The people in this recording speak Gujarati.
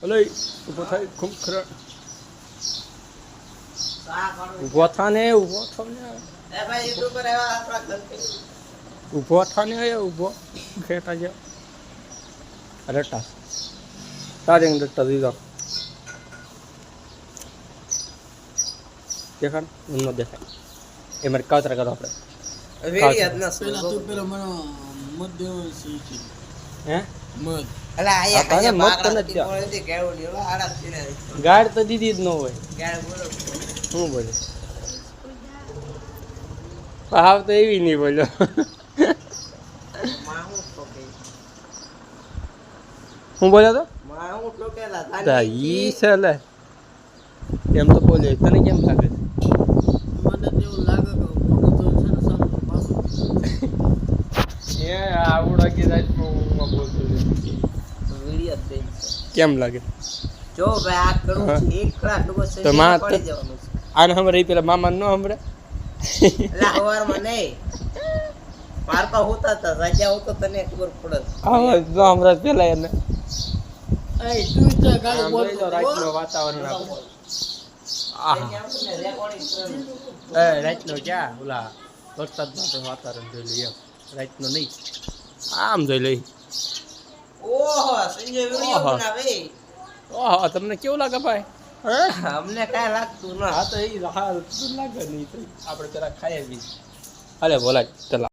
અલે ઊભો થાય ખૂબ ખરા ઊભો થાને ઊભો થાને એ ભાઈ યુટ્યુબ પર આવ્યા આપણા ઘર કે ઊભો થાને ઊભો ખેટા જે રટા તારે રટા દીધો દેખાડ એમનો દેખાય એ મારે કાતરા કરો આપણે વેરી આદના પેલા તું પેલા મને મત દેવો છે હે અલા આ આયા તને ખાયા મત તને જ બાર થી કેવડી ઓલા આડા થઈને ગાડ તો દીધી જ ન હોય ગાળ બોલો શું બોલે ભાવ તો એવી નહીં બોલ્યો માં હું ઠોકે શું બોલ્યો તો માં હું ઠોકેલા તા ઈ છે લે એમ તો બોલ્યો તને કેમ લાગે છે મને તેવું લાગે કે મોટું તો છે ને સારું પાછું એ આવડો કે રાતમાં હું બોલતો વીડિયો દે કેમ લાગે જો ભાઈ આ કરું હા. એક કલાક લોકો તો માં પડી જવાનું છે આને હમરે ઈ પેલા મામા નો હમરે અલા હવારમાં નહીં પારકા હોતા હતા રાજા હોતો તને ખબર પડે આવા જો હમરે પેલા એને એ તું તો ગાડી આમ બોલ જોઈ લો રાતનો વાતાવરણ આપણે આહા એ રાતનો ક્યાં ઓલા વરસાદમાં તો વાતાવરણ જોઈ લઈએ એમ રાતનો નહીં આમ જોઈ લઈ ઓહો સંજય વિડિયો ઓહો. બનાવે ઓહો તમને કેવું લાગે ભાઈ અમને કાંઈ લાગતું ના હા તો એ હાલ લાગે નહીં આપણે પેલા ખાઈ આવી હાલે બોલા ચલા